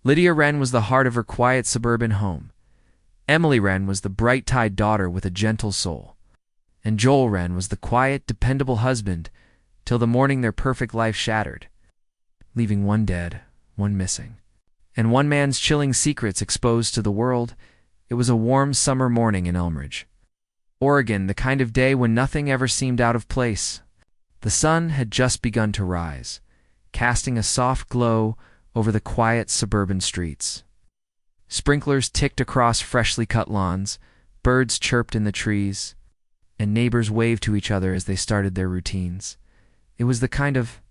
Lydia Wren was the heart of her quiet suburban home. Emily Wren was the bright-eyed daughter with a gentle soul. And Joel Wren was the quiet, dependable husband, till the morning their perfect life shattered, leaving one dead, one missing, and one man's chilling secrets exposed to the world. It was a warm summer morning in Elmridge, Oregon, the kind of day when nothing ever seemed out of place. The sun had just begun to rise, casting a soft glow over the quiet suburban streets. Sprinklers ticked across freshly cut lawns, birds chirped in the trees, and neighbors waved to each other as they started their routines. It was the kind of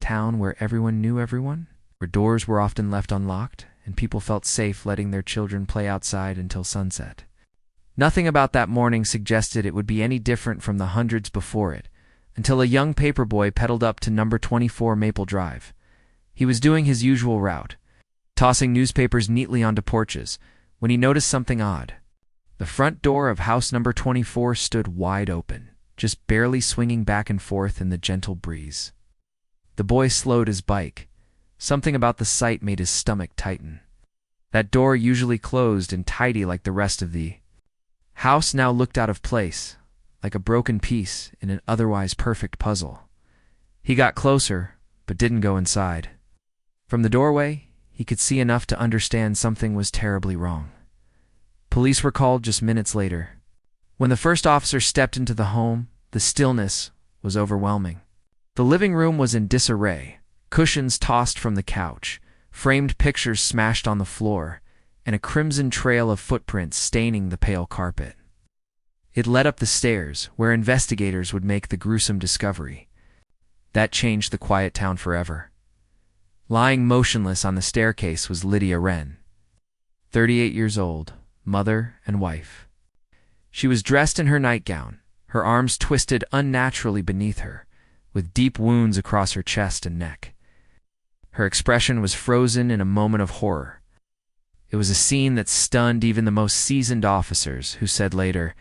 town where everyone knew everyone, where doors were often left unlocked, and people felt safe letting their children play outside until sunset. Nothing about that morning suggested it would be any different from the hundreds before it, until a young paperboy pedaled up to number 24 Maple Drive. He was doing his usual route, tossing newspapers neatly onto porches, when he noticed something odd. The front door of house number 24 stood wide open, just barely swinging back and forth in the gentle breeze. The boy slowed his bike. Something about the sight made his stomach tighten. That door, usually closed and tidy like the rest of the house, now looked out of place, like a broken piece in an otherwise perfect puzzle. He got closer, but didn't go inside. From the doorway, he could see enough to understand something was terribly wrong. Police were called just minutes later. When the first officer stepped into the home, the stillness was overwhelming. The living room was in disarray, cushions tossed from the couch, framed pictures smashed on the floor, and a crimson trail of footprints staining the pale carpet. It led up the stairs, where investigators would make the gruesome discovery. That changed the quiet town forever. Lying motionless on the staircase was Lydia Wren, 38 years old, mother and wife. She was dressed in her nightgown, her arms twisted unnaturally beneath her, with deep wounds across her chest and neck. Her expression was frozen in a moment of horror. It was a scene that stunned even the most seasoned officers, who said later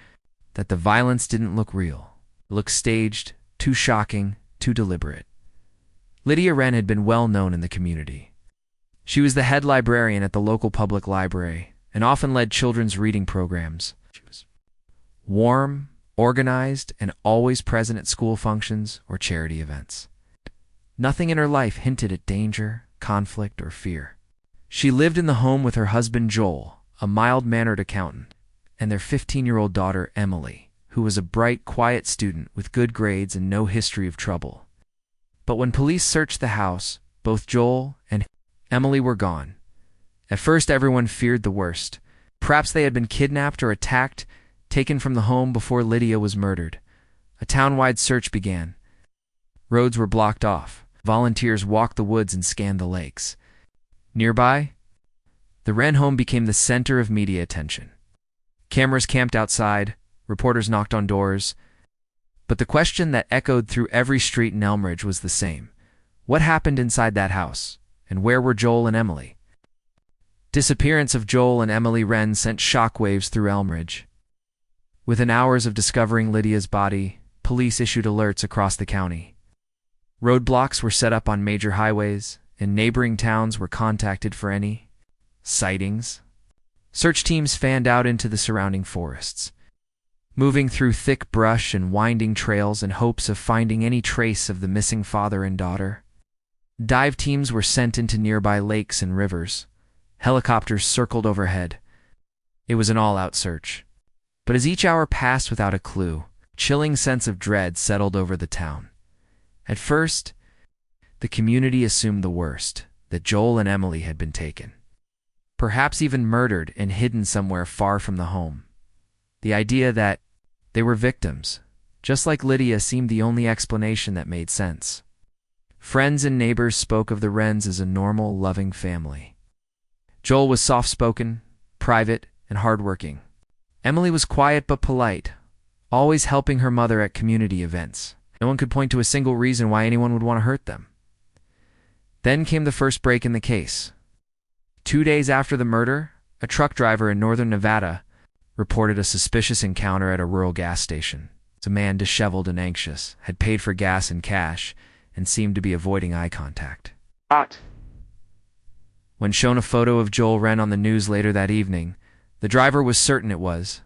that the violence didn't look real. It looked staged, too shocking, too deliberate. Lydia Wren had been well known in the community. She was the head librarian at the local public library and often led children's reading programs. She was warm, organized, and always present at school functions or charity events. Nothing in her life hinted at danger, conflict, or fear. She lived in the home with her husband Joel, a mild-mannered accountant, and their 15-year-old daughter Emily, who was a bright, quiet student with good grades and no history of trouble. But when police searched the house, both Joel and Emily were gone. At first, everyone feared the worst. Perhaps they had been kidnapped or attacked, taken from the home before Lydia was murdered. A town-wide search began. Roads were blocked off. Volunteers walked the woods and scanned the lakes. Nearby, the Wren home became the center of media attention. Cameras camped outside, reporters knocked on doors. But the question that echoed through every street in Elmridge was the same. What happened inside that house? And where were Joel and Emily? Disappearance of Joel and Emily Wren sent shockwaves through Elmridge. Within hours of discovering Lydia's body, police issued alerts across the county. Roadblocks were set up on major highways, and neighboring towns were contacted for any sightings. Search teams fanned out into the surrounding forests, moving through thick brush and winding trails in hopes of finding any trace of the missing father and daughter. Dive teams were sent into nearby lakes and rivers. Helicopters circled overhead. It was an all-out search. But as each hour passed without a clue, a chilling sense of dread settled over the town. At first, the community assumed the worst, that Joel and Emily had been taken, perhaps even murdered and hidden somewhere far from the home. The idea that they were victims, just like Lydia, seemed the only explanation that made sense. Friends and neighbors spoke of the Wrens as a normal, loving family. Joel was soft-spoken, private, and hardworking. Emily was quiet but polite, always helping her mother at community events. No one could point to a single reason why anyone would want to hurt them. Then came the first break in the case. 2 days after the murder, a truck driver in northern Nevada reported a suspicious encounter at a rural gas station. A man, disheveled and anxious, had paid for gas in cash and seemed to be avoiding eye contact. When shown a photo of Joel Wren on the news later that evening, the driver was certain it was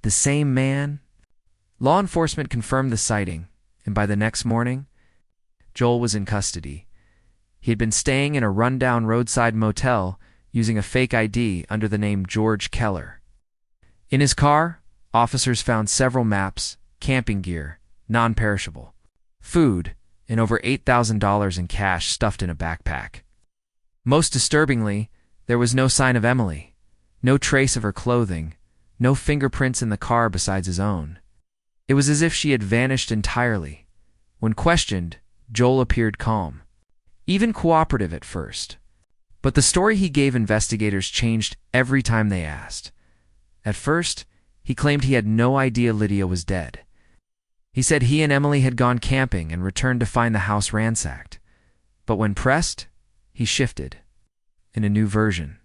the same man. Law enforcement confirmed the sighting, and by the next morning, Joel was in custody. He had been staying in a rundown roadside motel using a fake ID under the name George Keller. In his car, officers found several maps, camping gear, non-perishable, food, and over $8,000 in cash stuffed in a backpack. Most disturbingly, there was no sign of Emily, no trace of her clothing, no fingerprints in the car besides his own. It was as if she had vanished entirely. When questioned, Joel appeared calm, even cooperative at first. But the story he gave investigators changed every time they asked. At first, he claimed he had no idea Lydia was dead. He said he and Emily had gone camping and returned to find the house ransacked. But when pressed, he shifted. In a new version,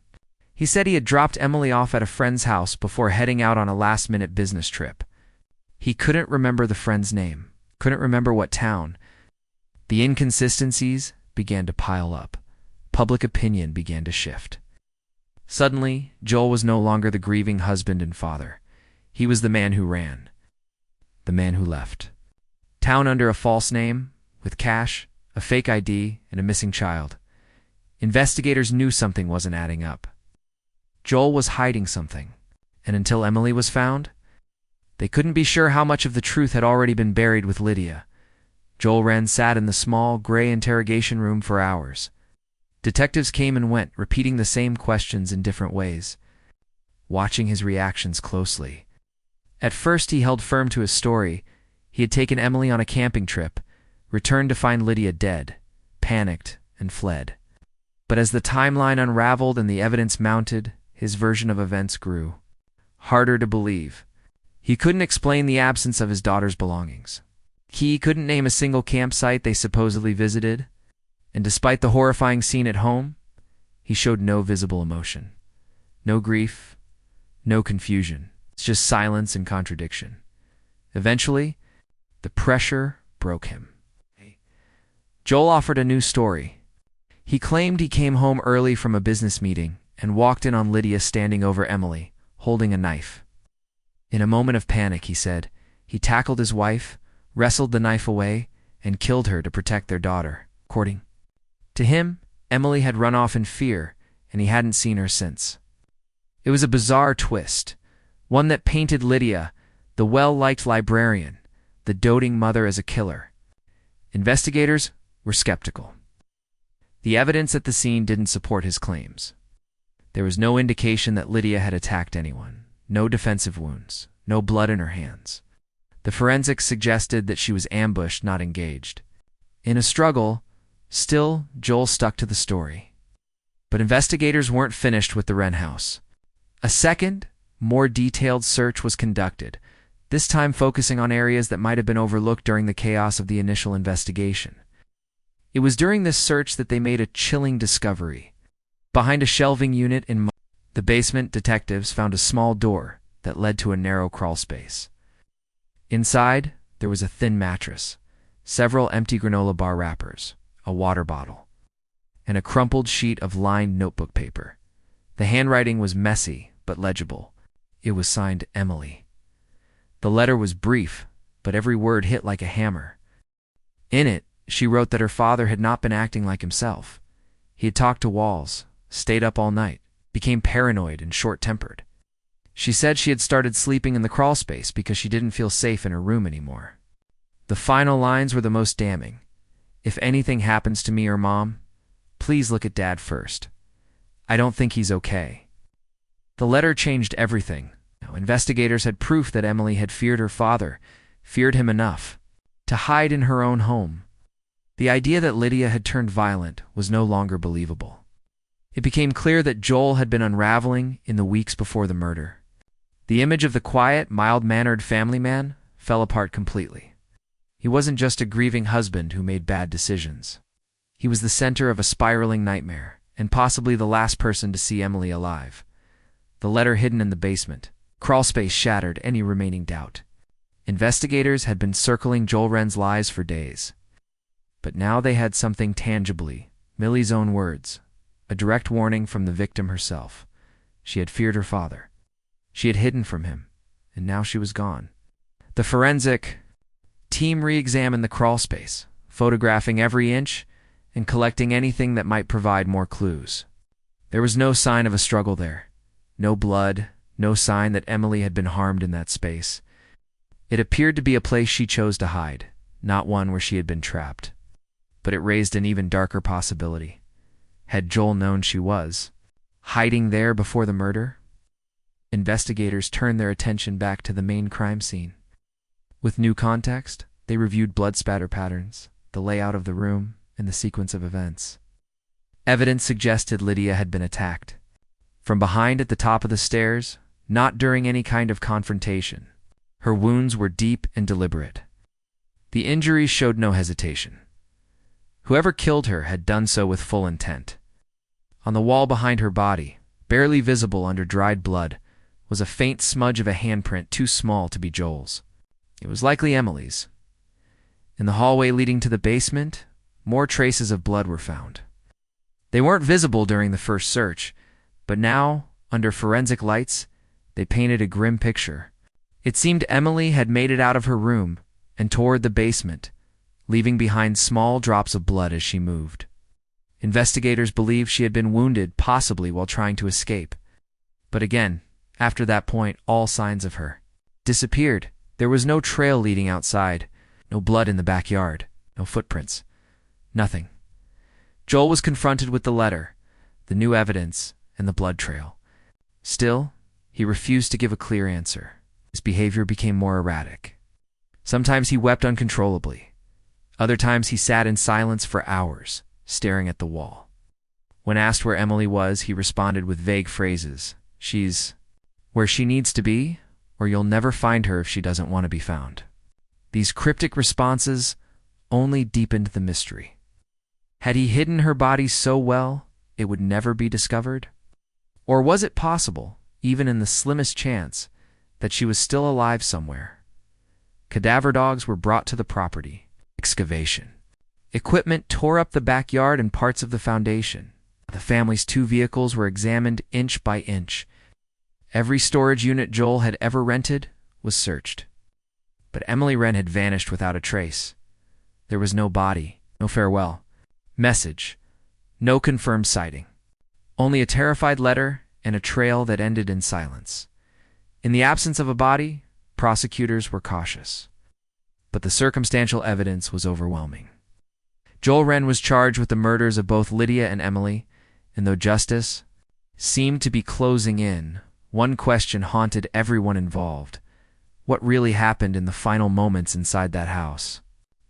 he said he had dropped Emily off at a friend's house before heading out on a last-minute business trip. He couldn't remember the friend's name, couldn't remember what town. The inconsistencies began to pile up. Public opinion began to shift. Suddenly, Joel was no longer the grieving husband and father. He was the man who ran. The man who left town under a false name, with cash, a fake ID, and a missing child. Investigators knew something wasn't adding up. Joel was hiding something, and until Emily was found, they couldn't be sure how much of the truth had already been buried with Lydia. Joel Wren sat in the small, gray interrogation room for hours. Detectives came and went, repeating the same questions in different ways, watching his reactions closely. At first, he held firm to his story. He had taken Emily on a camping trip, returned to find Lydia dead, panicked, and fled. But as the timeline unraveled and the evidence mounted, his version of events grew harder to believe. He couldn't explain the absence of his daughter's belongings. He couldn't name a single campsite they supposedly visited. And despite the horrifying scene at home, he showed no visible emotion. No grief, no confusion. It's just silence and contradiction. Eventually, the pressure broke him. Joel offered a new story. He claimed he came home early from a business meeting and walked in on Lydia standing over Emily, holding a knife. In a moment of panic, he said, he tackled his wife, wrestled the knife away, and killed her to protect their daughter. According to him, Emily had run off in fear, and he hadn't seen her since. It was a bizarre twist, one that painted Lydia, the well-liked librarian, the doting mother, as a killer. Investigators were skeptical. The evidence at the scene didn't support his claims. There was no indication that Lydia had attacked anyone, no defensive wounds, no blood in her hands. The forensics suggested that she was ambushed, not engaged. In a struggle, still, Joel stuck to the story. But investigators weren't finished with the Wren house. A second, more detailed search was conducted, this time focusing on areas that might have been overlooked during the chaos of the initial investigation. It was during this search that they made a chilling discovery. Behind a shelving unit in the basement, detectives found a small door that led to a narrow crawl space. Inside, there was a thin mattress, several empty granola bar wrappers, a water bottle, and a crumpled sheet of lined notebook paper. The handwriting was messy but legible. It was signed Emily. The letter was brief, but every word hit like a hammer. In it, she wrote that her father had not been acting like himself. He had talked to walls, stayed up all night, became paranoid and short-tempered. She said she had started sleeping in the crawl space because she didn't feel safe in her room anymore. The final lines were the most damning. If anything happens to me or Mom, please look at Dad first. I don't think he's okay. The letter changed everything. Now, investigators had proof that Emily had feared her father, feared him enough to hide in her own home. The idea that Lydia had turned violent was no longer believable. It became clear that Joel had been unraveling in the weeks before the murder. The image of the quiet, mild-mannered family man fell apart completely. He wasn't just a grieving husband who made bad decisions. He was the center of a spiraling nightmare, and possibly the last person to see Emily alive. The letter hidden in the basement, crawl space, shattered any remaining doubt. Investigators had been circling Joel Wren's lies for days. But now they had something tangibly, Millie's own words, a direct warning from the victim herself. She had feared her father. She had hidden from him, and now she was gone. The forensic team re-examined the crawlspace, photographing every inch and collecting anything that might provide more clues. There was no sign of a struggle there. No blood, no sign that Emily had been harmed in that space. It appeared to be a place she chose to hide, not one where she had been trapped. But it raised an even darker possibility. Had Joel known she was hiding there before the murder? Investigators turned their attention back to the main crime scene. With new context, they reviewed blood spatter patterns, the layout of the room, and the sequence of events. Evidence suggested Lydia had been attacked. From behind at the top of the stairs, not during any kind of confrontation. Her wounds were deep and deliberate. The injuries showed no hesitation. Whoever killed her had done so with full intent. On the wall behind her body, barely visible under dried blood, was a faint smudge of a handprint too small to be Joel's. It was likely Emily's. In the hallway leading to the basement, more traces of blood were found. They weren't visible during the first search, but now, under forensic lights, they painted a grim picture. It seemed Emily had made it out of her room and toward the basement, leaving behind small drops of blood as she moved. Investigators believed she had been wounded, possibly while trying to escape. But again, after that point, all signs of her disappeared. There was no trail leading outside, no blood in the backyard, no footprints, nothing. Joel was confronted with the letter, the new evidence, and the blood trail. Still, he refused to give a clear answer. His behavior became more erratic. Sometimes he wept uncontrollably. Other times he sat in silence for hours, staring at the wall. When asked where Emily was, he responded with vague phrases. She's where she needs to be, or you'll never find her if she doesn't want to be found. These cryptic responses only deepened the mystery. Had he hidden her body so well it would never be discovered? Or was it possible, even in the slimmest chance, that she was still alive somewhere? Cadaver dogs were brought to the property. Excavation. Equipment tore up the backyard and parts of the foundation. The family's 2 vehicles were examined inch by inch. Every storage unit Joel had ever rented was searched. But Emily Wren had vanished without a trace. There was no body, no farewell message, no confirmed sighting. Only a terrified letter and a trail that ended in silence. In the absence of a body, prosecutors were cautious. But the circumstantial evidence was overwhelming. Joel Wren was charged with the murders of both Lydia and Emily, and though justice seemed to be closing in, one question haunted everyone involved. What really happened in the final moments inside that house?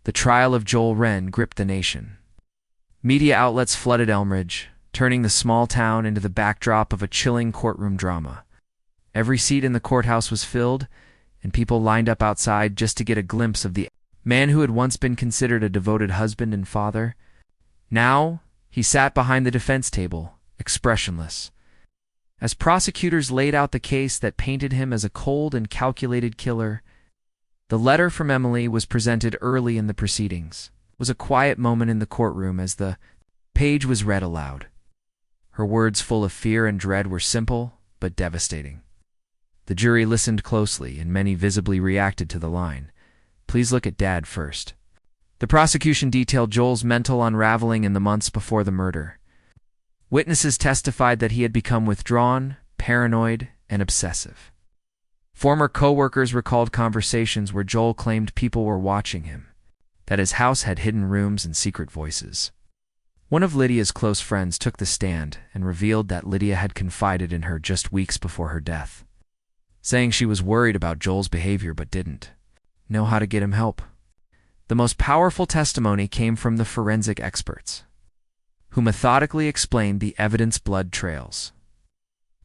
The trial of Joel Wren gripped the nation. Media outlets flooded Elmridge, turning the small town into the backdrop of a chilling courtroom drama. Every seat in the courthouse was filled, and people lined up outside just to get a glimpse of the man who had once been considered a devoted husband and father. Now, he sat behind the defense table, expressionless. As prosecutors laid out the case that painted him as a cold and calculated killer, the letter from Emily was presented early in the proceedings. It was a quiet moment in the courtroom as the page was read aloud. Her words, full of fear and dread, were simple but devastating. The jury listened closely, and many visibly reacted to the line, "Please look at Dad first." The prosecution detailed Joel's mental unraveling in the months before the murder. Witnesses testified that he had become withdrawn, paranoid, and obsessive. Former co-workers recalled conversations where Joel claimed people were watching him, that his house had hidden rooms and secret voices. One of Lydia's close friends took the stand and revealed that Lydia had confided in her just weeks before her death, saying she was worried about Joel's behavior but didn't know how to get him help. The most powerful testimony came from the forensic experts, who methodically explained the evidence blood trails,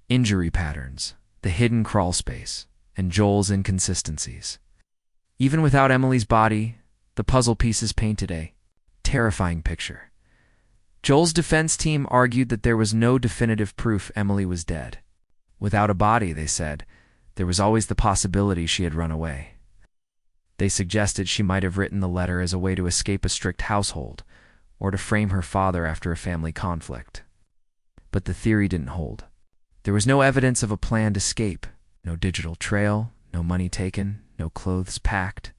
injury patterns, the hidden crawl space, and Joel's inconsistencies. Even without Emily's body, the puzzle pieces painted a terrifying picture. Joel's defense team argued that there was no definitive proof Emily was dead. Without a body, they said, there was always the possibility she had run away. They suggested she might have written the letter as a way to escape a strict household, or to frame her father after a family conflict. but the theory didn't hold. There was no evidence of a planned escape, no digital trail, no money taken, no clothes packed.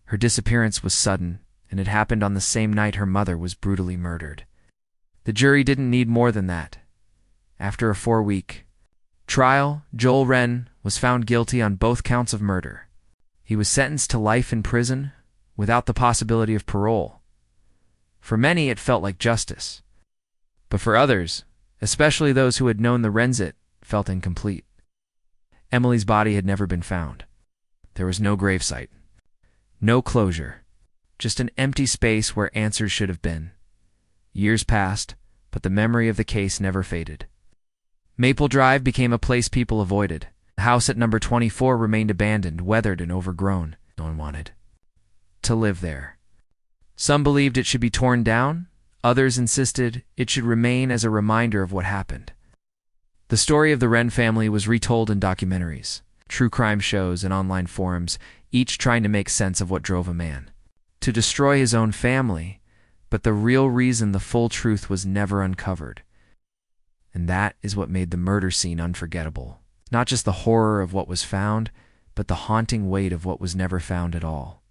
Her disappearance was sudden, and it happened on the same night her mother was brutally murdered. The jury didn't need more than that. After a 4-week trial, Joel Wren was found guilty on both counts of murder. He was sentenced to life in prison without the possibility of parole. For many, it felt like justice. But for others, especially those who had known the Wrens, it felt incomplete. Emily's body had never been found. There was no gravesite, no closure, just an empty space where answers should have been. Years passed, but the memory of the case never faded. Maple Drive became a place people avoided. The house at number 24 remained abandoned, weathered and overgrown. No one wanted to live there. Some believed it should be torn down. Others insisted it should remain as a reminder of what happened. The story of the Wren family was retold in documentaries, true crime shows, and online forums, each trying to make sense of what drove a man to destroy his own family, but the real reason, the full truth, was never uncovered. And that is what made the murder scene unforgettable. Not just the horror of what was found, but the haunting weight of what was never found at all.